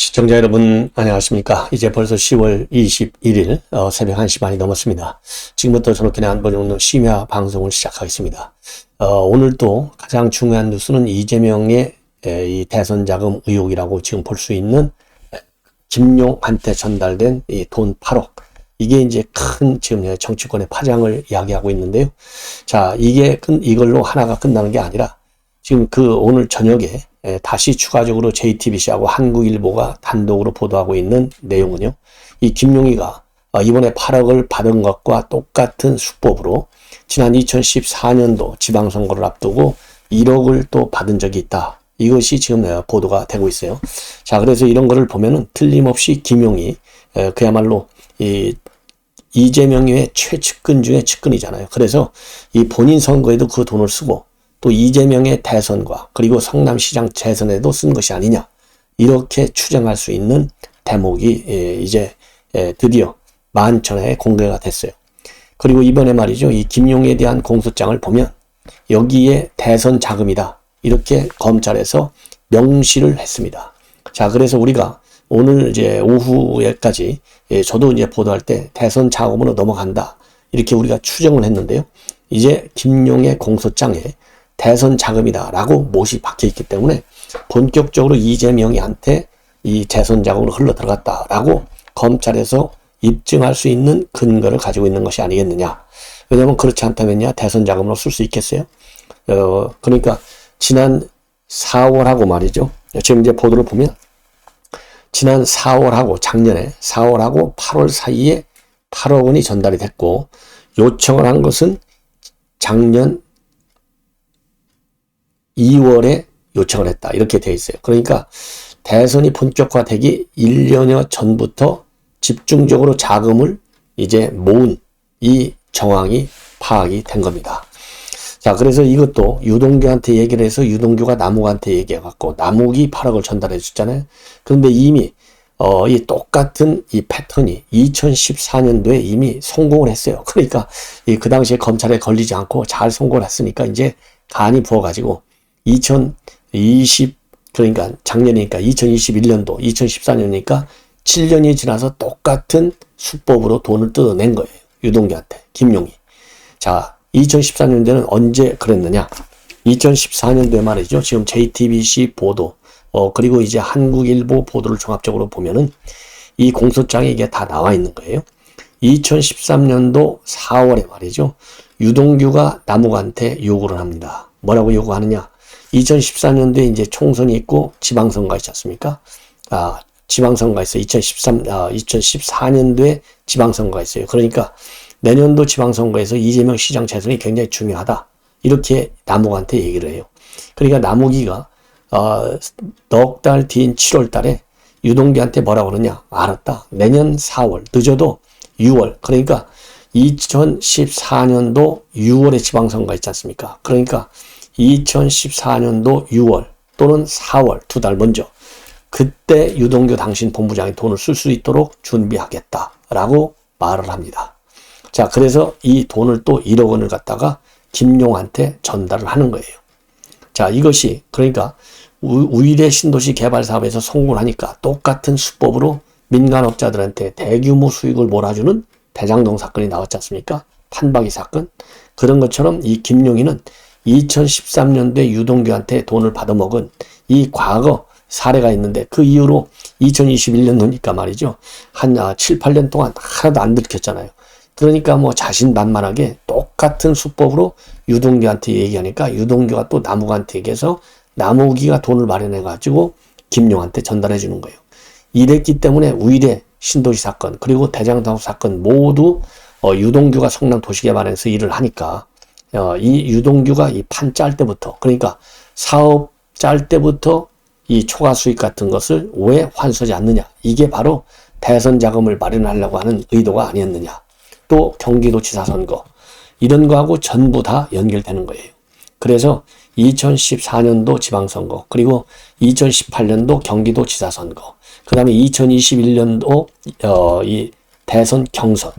시청자 여러분 안녕하십니까. 이제 벌써 10월 21일 새벽 1시 반이 넘었습니다. 지금부터 저녁에 한 번 정도 심야 방송을 시작하겠습니다. 오늘 또 가장 중요한 뉴스는 이재명의 이 대선 자금 의혹이라고 지금 볼 수 있는 김용한테 전달된 이 돈 8억. 이게 이제 큰 지금 정치권의 파장을 이야기하고 있는데요. 자, 이걸로 하나가 끝나는 게 아니라 지금 오늘 저녁에 다시 추가적으로 JTBC하고 한국일보가 단독으로 보도하고 있는 내용은요. 이 김용희가 이번에 8억을 받은 것과 똑같은 수법으로 지난 2014년도 지방선거를 앞두고 1억을 또 받은 적이 있다. 이것이 지금 보도가 되고 있어요. 자, 그래서 이런 거를 보면은 틀림없이 김용희 그야말로 이재명의 최측근 중에 측근이잖아요. 그래서 이 본인 선거에도 그 돈을 쓰고 또 이재명의 대선과 그리고 성남시장 재선에도 쓴 것이 아니냐, 이렇게 추정할 수 있는 대목이 이제 드디어 만천하에 공개가 됐어요. 그리고 이번에 말이죠, 이 김용희에 대한 공소장을 보면 여기에 대선 자금이다, 이렇게 검찰에서 명시를 했습니다. 자, 그래서 우리가 오늘 이제 오후에까지 저도 이제 보도할 때 대선 자금으로 넘어간다, 이렇게 우리가 추정을 했는데요. 이제 김용의 공소장에 대선 자금이다라고 못이 박혀 있기 때문에 본격적으로 이재명이한테 이 대선 자금으로 흘러 들어갔다라고 검찰에서 입증할 수 있는 근거를 가지고 있는 것이 아니겠느냐. 왜냐하면 그렇지 않다면야 대선 자금으로 쓸 수 있겠어요? 그러니까 지난 4월하고 말이죠. 지금 이제 보도를 보면 지난 4월하고 작년에 4월하고 8월 사이에 8억 원이 전달이 됐고 요청을 한 것은 작년 2월에 요청을 했다, 이렇게 되어 있어요. 그러니까 대선이 본격화되기 1년여 전부터 집중적으로 자금을 이제 모은 이 정황이 파악이 된 겁니다. 자, 그래서 이것도 유동규한테 얘기를 해서 유동규가 남욱한테 얘기해갖고 남욱이 8억을 전달해 줬잖아요. 그런데 이미 이 똑같은 이 패턴이 2014년도에 이미 성공을 했어요. 그러니까 그 당시에 검찰에 걸리지 않고 잘 성공을 했으니까 이제 간이 부어가지고 그러니까 작년이니까 2021년도, 2014년이니까 7년이 지나서 똑같은 수법으로 돈을 뜯어낸 거예요. 유동규한테, 김용희. 자, 2014년도에는 언제 그랬느냐? 2014년도에 말이죠. 지금 JTBC 보도, 그리고 이제 한국일보 보도를 종합적으로 보면은 이 공소장에 이게 다 나와 있는 거예요. 2013년도 4월에 말이죠. 유동규가 남욱한테 요구를 합니다. 뭐라고 요구하느냐? 2014년도에 이제 총선이 있고 지방선거가 있지 않습니까? 지방선거가 있어요. 2014년도에 지방선거가 있어요. 그러니까 내년도 지방선거에서 이재명 시장 재선이 굉장히 중요하다, 이렇게 남욱한테 얘기를 해요. 그러니까 남욱이가 넉 달 뒤인 7월 달에 유동규한테 뭐라고 그러냐? 알았다. 내년 4월, 늦어도 6월. 그러니까 2014년도 6월에 지방선거가 있지 않습니까? 그러니까 2014년도 6월 또는 4월, 2달 먼저, 그때 유동규 당신 본부장이 돈을 쓸 수 있도록 준비하겠다라고 말을 합니다. 자, 그래서 이 돈을 또 1억 원을 갖다가 김용한테 전달을 하는 거예요. 자, 이것이 그러니까 우일의 신도시 개발 사업에서 성공을 하니까 똑같은 수법으로 민간업자들한테 대규모 수익을 몰아주는 대장동 사건이 나왔지 않습니까? 판박이 사건. 그런 것처럼 이 김용희는 2013년도에 유동규한테 돈을 받아먹은 이 과거 사례가 있는데, 그 이후로 2021년도니까 말이죠. 한 7, 8년 동안 하나도 안 들켰잖아요. 그러니까 뭐 자신만만하게 똑같은 수법으로 유동규한테 얘기하니까 유동규가 또 남욱한테 얘기해서 남욱이가 돈을 마련해가지고 김용한테 전달해 주는 거예요. 이랬기 때문에 우일의 신도시 사건 그리고 대장동 사건 모두 유동규가 성남도시개발에서 일을 하니까 이 유동규가 이 판 짤 때부터, 그러니까 사업 짤 때부터 이 초과 수익 같은 것을 왜 환수하지 않느냐, 이게 바로 대선 자금을 마련하려고 하는 의도가 아니었느냐. 또 경기도지사 선거, 이런 거하고 전부 다 연결되는 거예요. 그래서 2014년도 지방선거, 그리고 2018년도 경기도지사 선거, 그 다음에 2021년도 이 대선 경선,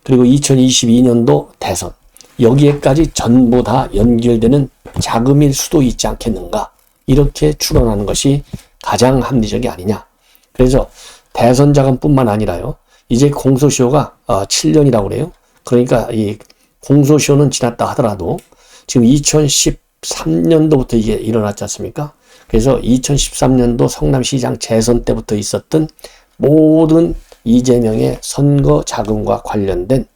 그리고 2022년도 대선, 여기에까지 전부 다 연결되는 자금일 수도 있지 않겠는가, 이렇게 추론하는 것이 가장 합리적이 아니냐. 그래서 대선 자금뿐만 아니라요. 이제 공소시효가 7년이라고 그래요. 그러니까 이 공소시효는 지났다 하더라도 지금 2013년도부터 이게 일어났지 않습니까? 그래서 2013년도 성남시장 재선 때부터 있었던 모든 이재명의 선거 자금과 관련된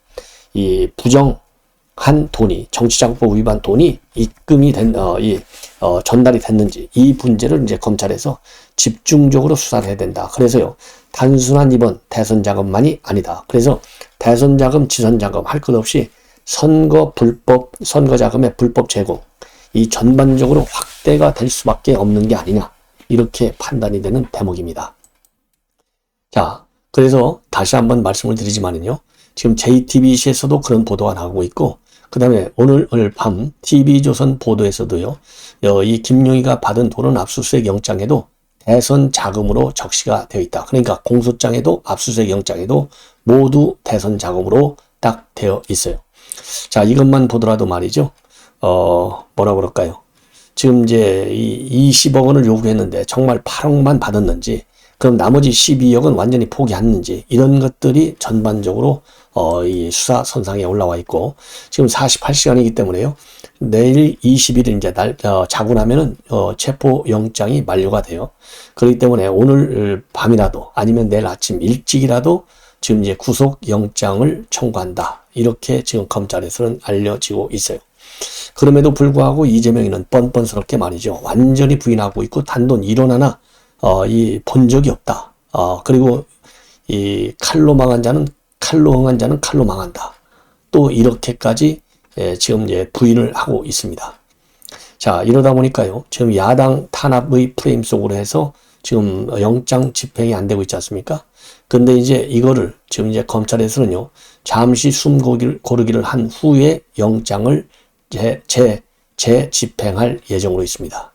이 부정한 돈이, 정치자금법 위반 돈이 입금이 전달이 됐는지 이 문제를 이제 검찰에서 집중적으로 수사를 해야 된다. 그래서요, 단순한 이번 대선 자금만이 아니다. 그래서 대선 자금, 지선 자금 할 것 없이 선거 자금의 불법 제공, 이 전반적으로 확대가 될 수밖에 없는 게 아니냐. 이렇게 판단이 되는 대목입니다. 자, 그래서 다시 한번 말씀을 드리지만은요. 지금 JTBC에서도 그런 보도가 나오고 있고, 그 다음에 오늘 밤 TV조선 보도에서도요. 이 김용희가 받은 돈은 압수수색 영장에도 대선 자금으로 적시가 되어 있다. 그러니까 공소장에도 압수수색 영장에도 모두 대선 자금으로 딱 되어 있어요. 자, 이것만 보더라도 말이죠. 뭐라 그럴까요? 지금 이제 이 20억 원을 요구했는데 정말 8억만 받았는지, 그럼 나머지 12억은 완전히 포기했는지, 이런 것들이 전반적으로 이 수사 선상에 올라와 있고, 지금 48시간이기 때문에요. 내일 20일 이제 자고 나면은 체포 영장이 만료가 돼요. 그렇기 때문에 오늘 밤이라도 아니면 내일 아침 일찍이라도 지금 이제 구속 영장을 청구한다. 이렇게 지금 검찰에서는 알려지고 있어요. 그럼에도 불구하고 이재명이는 뻔뻔스럽게 말이죠. 완전히 부인하고 있고 단돈 1원 하나 본 적이 없다. 그리고 이 칼로 망한 자는 칼로 망한다. 또 이렇게까지 지금 이제 부인을 하고 있습니다. 자, 이러다 보니까요. 지금 야당 탄압의 프레임 속으로 해서 지금 영장 집행이 안 되고 있지 않습니까? 근데 이제 이거를 지금 이제 검찰에서는요. 잠시 숨 고르기를 한 후에 영장을 재집행할 예정으로 있습니다.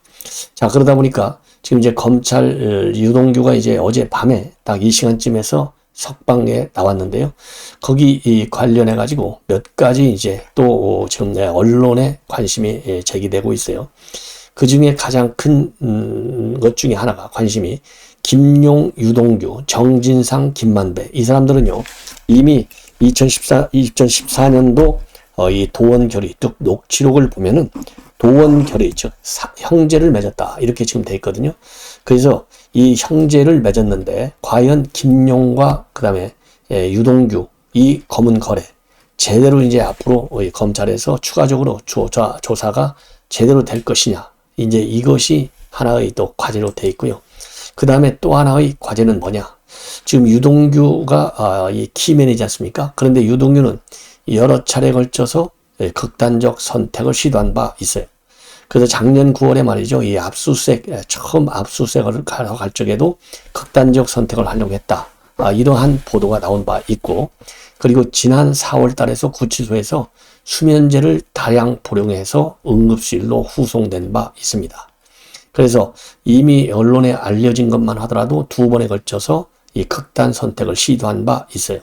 자, 그러다 보니까 지금 이제 검찰 유동규가 이제 어제 밤에 딱 이 시간쯤에서 석방에 나왔는데요. 거기 관련해 가지고 몇 가지 이제 또 지금 언론에 관심이 제기되고 있어요. 그 중에 가장 큰 것 중에 하나가 관심이 김용, 유동규, 정진상, 김만배. 이 사람들은요, 이미 2014년도 이 도원결의, 즉 녹취록을 보면은 도원결의, 즉 형제를 맺었다. 이렇게 지금 돼 있거든요. 그래서 이 형제를 맺었는데 과연 김용과 그다음에 유동규 이 검은 거래 제대로 이제 앞으로 검찰에서 추가적으로 조사가 제대로 될 것이냐. 이제 이것이 하나의 또 과제로 돼 있고요. 그 다음에 또 하나의 과제는 뭐냐. 지금 유동규가 이 키맨이지 않습니까? 그런데 유동규는 여러 차례 걸쳐서 극단적 선택을 시도한 바 있어요. 그래서 작년 9월에 말이죠. 이 처음 압수수색을 갈 적에도 극단적 선택을 하려고 했다. 이러한 보도가 나온 바 있고, 그리고 지난 4월 달에서 구치소에서 수면제를 다량 복용해서 응급실로 후송된 바 있습니다. 그래서 이미 언론에 알려진 것만 하더라도 2번에 걸쳐서 이 극단 선택을 시도한 바 있어요.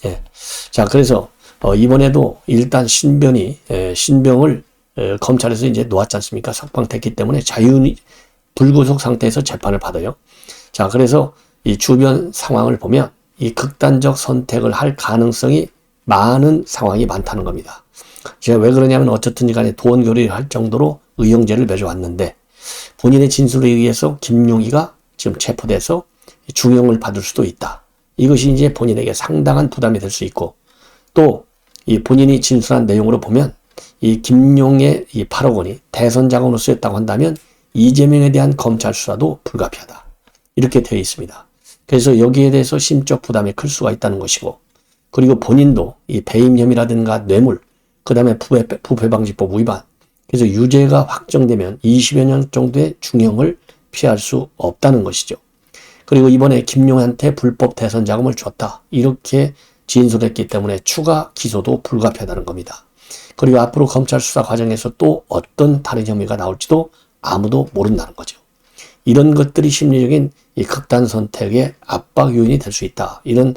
예. 자, 그래서 이번에도 일단 신병을 검찰에서 이제 놓았지 않습니까? 석방됐기 때문에 자유니 불구속 상태에서 재판을 받아요. 자, 그래서 이 주변 상황을 보면 이 극단적 선택을 할 가능성이 많은 상황이 많다는 겁니다. 제가 왜 그러냐면 어쨌든 간에 도원결의를 할 정도로 의형제를 맺어왔는데 본인의 진술에 의해서 김용희가 지금 체포돼서 중형을 받을 수도 있다. 이것이 이제 본인에게 상당한 부담이 될 수 있고, 또 이 본인이 진술한 내용으로 보면 이 김용의 이 8억 원이 대선 자금으로 쓰였다고 한다면 이재명에 대한 검찰 수사도 불가피하다. 이렇게 되어 있습니다. 그래서 여기에 대해서 심적 부담이 클 수가 있다는 것이고, 그리고 본인도 이 배임 혐의라든가 뇌물, 그 다음에 부패방지법 위반, 그래서 유죄가 확정되면 20여 년 정도의 중형을 피할 수 없다는 것이죠. 그리고 이번에 김용한테 불법 대선 자금을 줬다. 이렇게 진술했기 때문에 추가 기소도 불가피하다는 겁니다. 그리고 앞으로 검찰 수사 과정에서 또 어떤 다른 혐의가 나올지도 아무도 모른다는 거죠. 이런 것들이 심리적인 이 극단 선택의 압박 요인이 될 수 있다. 이런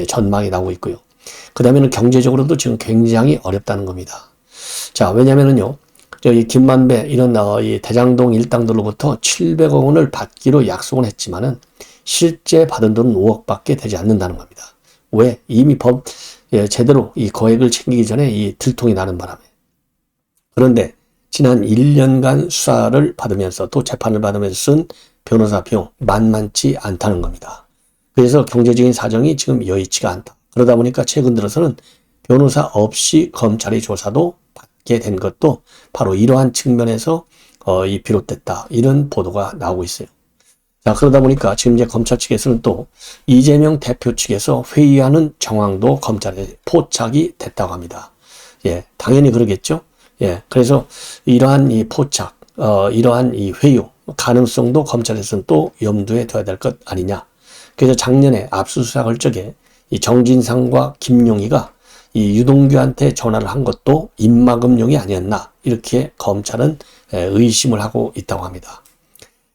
전망이 나오고 있고요. 그 다음에는 경제적으로도 지금 굉장히 어렵다는 겁니다. 자, 왜냐면은요, 이 김만배 이런 이 대장동 일당들로부터 700억 원을 받기로 약속은 했지만은 실제 받은 돈은 5억밖에 되지 않는다는 겁니다. 왜? 이미 제대로 이 거액을 챙기기 전에 이 들통이 나는 바람에. 그런데 지난 1년간 수사를 받으면서 또 재판을 받으면서 쓴 변호사 비용 만만치 않다는 겁니다. 그래서 경제적인 사정이 지금 여의치가 않다. 그러다 보니까 최근 들어서는 변호사 없이 검찰의 조사도 받게 된 것도 바로 이러한 측면에서 비롯됐다. 이런 보도가 나오고 있어요. 자, 그러다 보니까 지금 이제 검찰 측에서는 또 이재명 대표 측에서 회의하는 정황도 검찰에 포착이 됐다고 합니다. 예, 당연히 그러겠죠. 예, 그래서 이러한 이 포착, 이러한 이 회유 가능성도 검찰에서는 또 염두에 둬야 될 것 아니냐. 그래서 작년에 압수수색할 적에 이 정진상과 김용희가 이 유동규한테 전화를 한 것도 입막음용이 아니었나. 이렇게 검찰은 의심을 하고 있다고 합니다.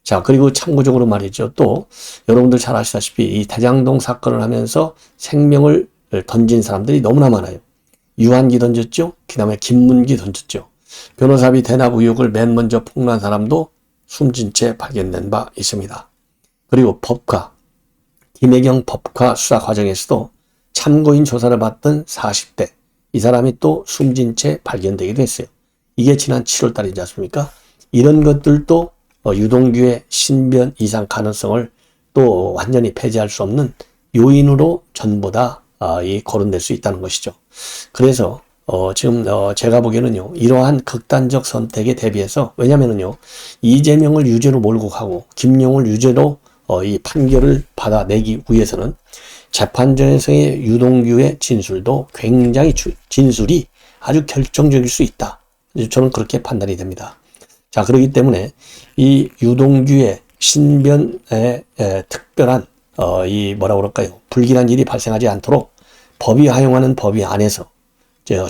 자, 그리고 참고적으로 말이죠. 또 여러분들 잘 아시다시피 이 대장동 사건을 하면서 생명을 던진 사람들이 너무나 많아요. 유한기 던졌죠. 그 다음에 김문기 던졌죠. 변호사비 대납 의혹을 맨 먼저 폭로한 사람도 숨진 채 발견된 바 있습니다. 그리고 김혜경 법과 수사 과정에서도 참고인 조사를 받던 40대 이 사람이 또 숨진 채 발견되기도 했어요. 이게 지난 7월 달이지 않습니까? 이런 것들도 유동규의 신변 이상 가능성을 또 완전히 배제할 수 없는 요인으로 전부 다 거론될 수 있다는 것이죠. 그래서 지금 제가 보기에는요, 이러한 극단적 선택에 대비해서, 왜냐면은요, 이재명을 유죄로 몰고 가고 김용을 유죄로 이 판결을 받아내기 위해서는 재판전에서의 유동규의 진술도 굉장히 진술이 아주 결정적일 수 있다. 저는 그렇게 판단이 됩니다. 자, 그렇기 때문에 이 유동규의 신변에 특별한 불길한 일이 발생하지 않도록 법이 허용하는 범위 안에서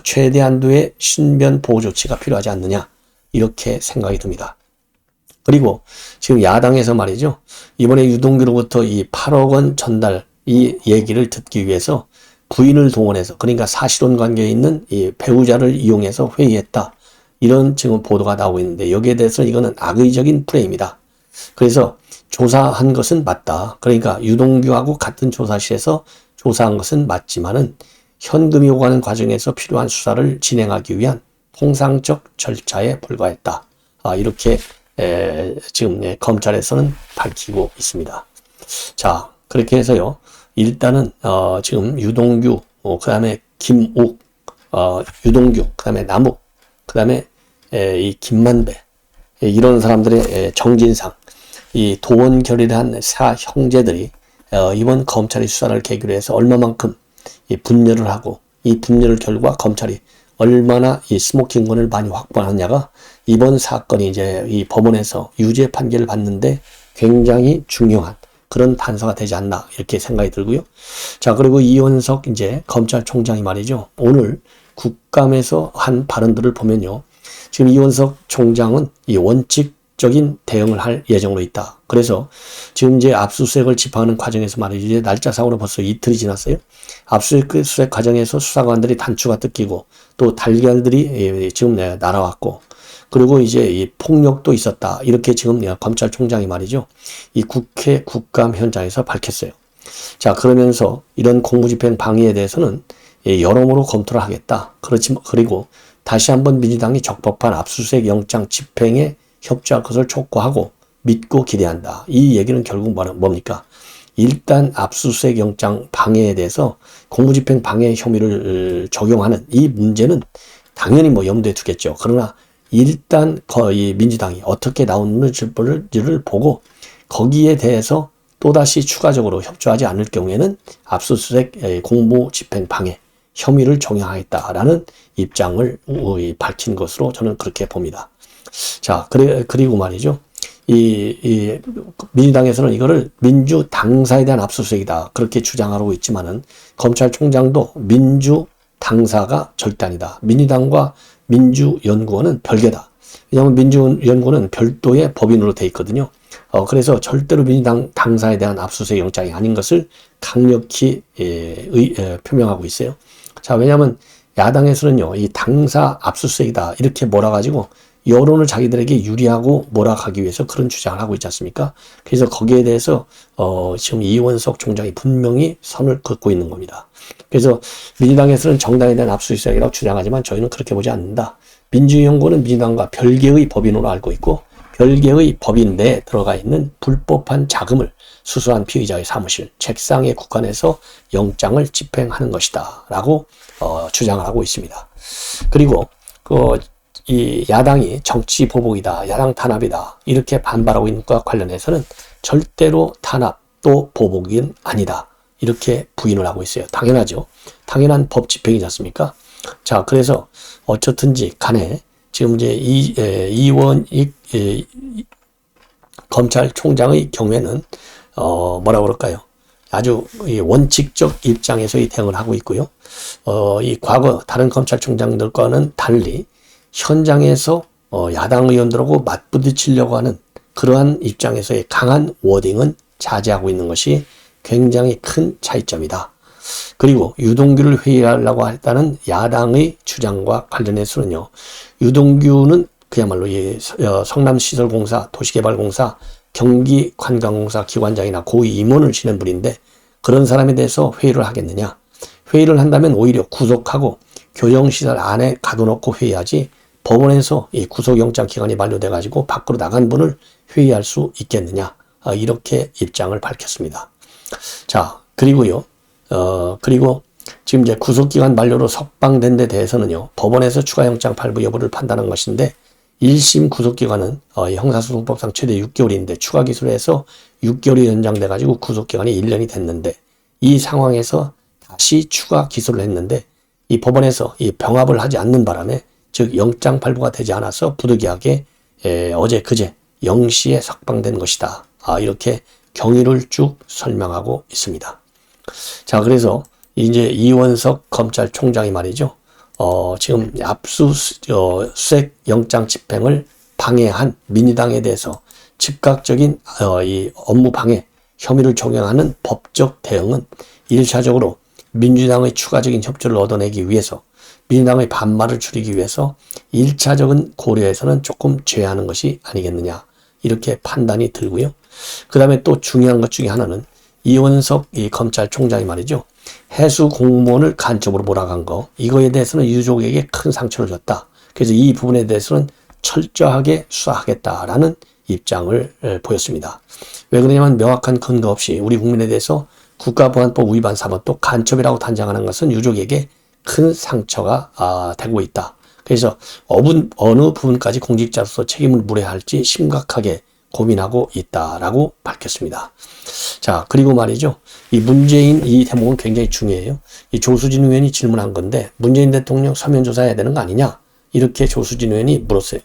최대한도의 신변 보호 조치가 필요하지 않느냐, 이렇게 생각이 듭니다. 그리고 지금 야당에서 말이죠, 이번에 유동규로부터 이 8억 원 전달 이 얘기를 듣기 위해서 부인을 동원해서, 그러니까 사실혼 관계에 있는 이 배우자를 이용해서 회의했다, 이런 지금 보도가 나오고 있는데, 여기에 대해서 이거는 악의적인 프레임이다. 그래서 조사한 것은 맞다. 그러니까 유동규하고 같은 조사실에서 조사한 것은 맞지만은 현금이 오가는 과정에서 필요한 수사를 진행하기 위한 통상적 절차에 불과했다. 이렇게 지금 검찰에서는 밝히고 있습니다. 자, 그렇게 해서요, 일단은 지금 유동규, 그 다음에 김욱, 유동규, 그 다음에 남욱, 그 다음에 이 김만배, 이런 사람들의 정진상, 이 도원 결의를 한 형제들이 이번 검찰의 수사를 계기로 해서 얼마만큼 이 분열을 하고, 이 분열 결과 검찰이 얼마나 이 스모킹건을 많이 확보하느냐가 이번 사건이 이제 이 법원에서 유죄 판결을 받는데 굉장히 중요한 그런 단서가 되지 않나, 이렇게 생각이 들고요. 자, 그리고 이원석 이제 검찰총장이 말이죠, 오늘 국감에서 한 발언들을 보면요, 지금 이원석 총장은 이 원칙적인 대응을 할 예정으로 있다. 그래서 지금 이제 압수수색을 집행하는 과정에서 말이죠, 이제 날짜상으로 벌써 이틀이 지났어요. 압수수색 과정에서 수사관들이 단추가 뜯기고 또 달걀들이 지금 날아왔고, 그리고 이제 이 폭력도 있었다, 이렇게 지금 검찰총장이 말이죠, 이 국회 국감 현장에서 밝혔어요. 자, 그러면서 이런 공무집행 방해에 대해서는 여러모로 검토를 하겠다. 그리고 다시 한번 민주당이 적법한 압수수색 영장 집행에 협조할 것을 촉구하고 믿고 기대한다. 이 얘기는 결국 뭡니까? 일단 압수수색 영장 방해에 대해서 공무집행 방해 혐의를 적용하는 이 문제는 당연히 염두에 두겠죠. 그러나 일단 거의 민주당이 어떻게 나오는지를 보고 거기에 대해서 또다시 추가적으로 협조하지 않을 경우에는 압수수색 공무집행 방해 혐의를 적용하겠다라는 입장을 밝힌 것으로 저는 그렇게 봅니다. 자, 그리고 말이죠, 이 민주당에서는 이거를 민주 당사에 대한 압수수색이다, 그렇게 주장하고 있지만은 검찰총장도 민주 당사가 절대 아니다. 민주당과 민주연구원은 별개다. 왜냐하면 민주연구원은 별도의 법인으로 돼 있거든요. 그래서 절대로 민주당 당사에 대한 압수수색 영장이 아닌 것을 강력히 표명하고 있어요. 자, 왜냐하면 야당에서는요, 이 당사 압수수색이다, 이렇게 몰아가지고 여론을 자기들에게 유리하고 몰아가기 위해서 그런 주장을 하고 있지 않습니까? 그래서 거기에 대해서 지금 이원석 총장이 분명히 선을 긋고 있는 겁니다. 그래서 민주당에서는 정당에 대한 압수수색이라고 주장하지만 저희는 그렇게 보지 않는다. 민주연구원은 민주당과 별개의 법인으로 알고 있고 별개의 법인 내에 들어가 있는 불법한 자금을 수수한 피의자의 사무실, 책상에 국한해서 영장을 집행하는 것이다 라고 주장을 하고 있습니다. 그리고 이 야당이 정치 보복이다, 야당 탄압이다 이렇게 반발하고 있는 것과 관련해서는 절대로 탄압 또 보복은 아니다 이렇게 부인을 하고 있어요. 당연하죠. 당연한 법 집행이지 않습니까? 자, 그래서 어쨌든지 간에 지금 이제 이원익 검찰총장의 경우에는 뭐라 그럴까요? 아주 원칙적 입장에서의 대응을 하고 있고요. 이 과거 다른 검찰총장들과는 달리 현장에서 야당 의원들하고 맞부딪히려고 하는 그러한 입장에서의 강한 워딩은 자제하고 있는 것이 굉장히 큰 차이점이다. 그리고 유동규를 회의하려고 했다는 야당의 주장과 관련해서는요. 유동규는 그야말로 성남시설공사, 도시개발공사, 경기관광공사 기관장이나 고위 임원을 지낸 분인데 그런 사람에 대해서 회의를 하겠느냐. 회의를 한다면 오히려 구속하고 교정시설 안에 가둬놓고 회의하지 법원에서 이 구속영장 기간이 만료돼가지고 밖으로 나간 분을 회의할 수 있겠느냐. 이렇게 입장을 밝혔습니다. 자, 그리고요. 그리고 지금 이제 구속기간 만료로 석방된 데 대해서는요. 법원에서 추가영장 발부 여부를 판단한 것인데 1심 구속기간은 형사소송법상 최대 6개월인데 추가 기소해서 6개월이 연장돼가지고 구속기간이 1년이 됐는데 이 상황에서 다시 추가 기소를 했는데 이 법원에서 이 병합을 하지 않는 바람에 즉 영장 발부가 되지 않아서 부득이하게 어제 그제 0시에 석방된 것이다. 이렇게 경위를 쭉 설명하고 있습니다. 자, 그래서 이제 이원석 검찰총장이 말이죠. 지금 압수수색 영장 집행을 방해한 민주당에 대해서 즉각적인 이 업무 방해 혐의를 적용하는 법적 대응은 1차적으로 민주당의 추가적인 협조를 얻어내기 위해서 민주당의 반발을 줄이기 위해서 1차적인 고려에서는 조금 제외하는 것이 아니겠느냐 이렇게 판단이 들고요. 그 다음에 또 중요한 것 중에 하나는 이원석 이 검찰총장이 말이죠. 해수 공무원을 간첩으로 몰아간 거 이거에 대해서는 유족에게 큰 상처를 줬다. 그래서 이 부분에 대해서는 철저하게 수사하겠다라는 입장을 보였습니다. 왜 그러냐면 명확한 근거 없이 우리 국민에 대해서 국가보안법 위반 사건 또 간첩이라고 단정하는 것은 유족에게 큰 상처가 되고 있다. 그래서 어느 부분까지 공직자로서 책임을 물어야 할지 심각하게 고민하고 있다라고 밝혔습니다. 자, 그리고 말이죠. 이 문재인 이 대목은 굉장히 중요해요. 이 조수진 의원이 질문한 건데 문재인 대통령 서면 조사해야 되는 거 아니냐? 이렇게 조수진 의원이 물었어요.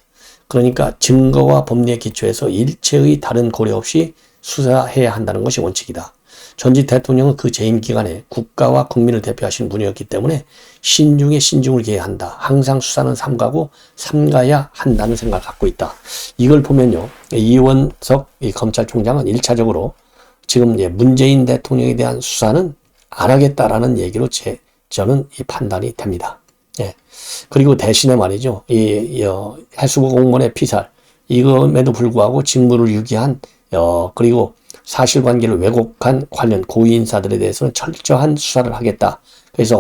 그러니까 증거와 법리에 기초해서 일체의 다른 고려 없이 수사해야 한다는 것이 원칙이다. 전직 대통령은 그 재임 기간에 국가와 국민을 대표하시는 분이었기 때문에 신중에 신중을 기해야 한다. 항상 수사는 삼가고 삼가야 한다는 생각을 갖고 있다. 이걸 보면요. 이원석 이 검찰총장은 1차적으로 지금 문재인 대통령에 대한 수사는 안 하겠다라는 얘기로 저는 이 판단이 됩니다. 예. 그리고 대신에 말이죠. 이 해수부 공무원의 피살 이것에도 불구하고 직무를 유기한 그리고 사실관계를 왜곡한 관련 고위 인사들에 대해서는 철저한 수사를 하겠다. 그래서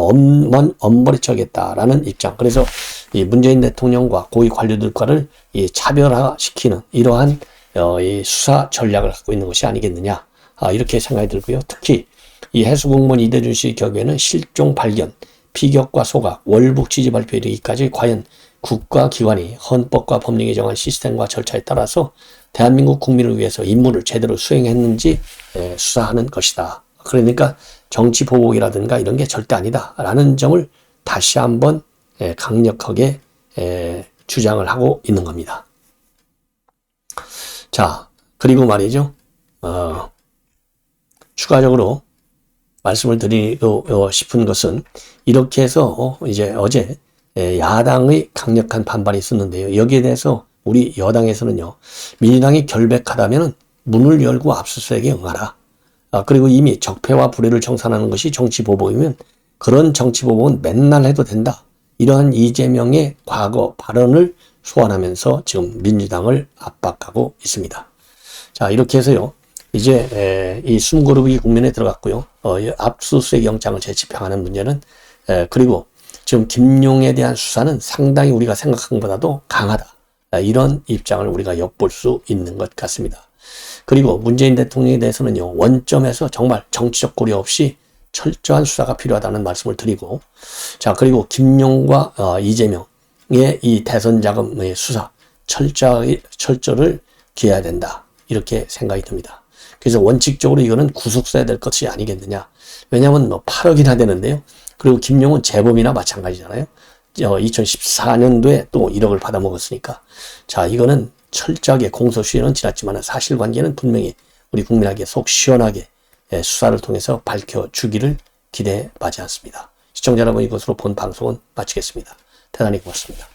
엄벌이쳐겠다라는 입장. 그래서 이 문재인 대통령과 고위 관료들과를 이 차별화시키는 이러한 이 수사 전략을 갖고 있는 것이 아니겠느냐. 이렇게 생각이 들고요. 특히 이 해수공무원 이대준 씨 경우에는 실종 발견, 피격과 소각, 월북 취지 발표에 이르기까지 과연 국가기관이 헌법과 법령이 정한 시스템과 절차에 따라서 대한민국 국민을 위해서 임무를 제대로 수행했는지 수사하는 것이다. 그러니까 정치 보복이라든가 이런 게 절대 아니다. 라는 점을 다시 한번 강력하게 주장을 하고 있는 겁니다. 자, 그리고 말이죠. 추가적으로 말씀을 드리고 싶은 것은 이렇게 해서 이제 어제 야당의 강력한 반발이 있었는데요. 여기에 대해서 우리 여당에서는요. 민주당이 결백하다면 문을 열고 압수수색에 응하라. 그리고 이미 적폐와 불의를 청산하는 것이 정치보복이면 그런 정치보복은 맨날 해도 된다. 이러한 이재명의 과거 발언을 소환하면서 지금 민주당을 압박하고 있습니다. 자, 이렇게 해서요. 이제 이 숨그룹이 국면에 들어갔고요. 압수수색 영장을 재집행하는 문제는 그리고 지금 김용에 대한 수사는 상당히 우리가 생각한 것보다도 강하다. 이런 입장을 우리가 엿볼 수 있는 것 같습니다. 그리고 문재인 대통령에 대해서는요. 원점에서 정말 정치적 고려 없이 철저한 수사가 필요하다는 말씀을 드리고, 자, 그리고 김용과 이재명의 이 대선 자금의 수사 철저를 기해야 된다. 이렇게 생각이 듭니다. 그래서 원칙적으로 이거는 구속돼야 될 것이 아니겠느냐. 왜냐하면 뭐 8억이나 되는데요. 그리고 김용은 재범이나 마찬가지잖아요. 2014년도에 또 1억을 받아먹었으니까. 자, 이거는 철저하게 공소시효는 지났지만 사실관계는 분명히 우리 국민에게 속 시원하게 수사를 통해서 밝혀주기를 기대하지 않습니다. 시청자 여러분, 이것으로 본 방송은 마치겠습니다. 대단히 고맙습니다.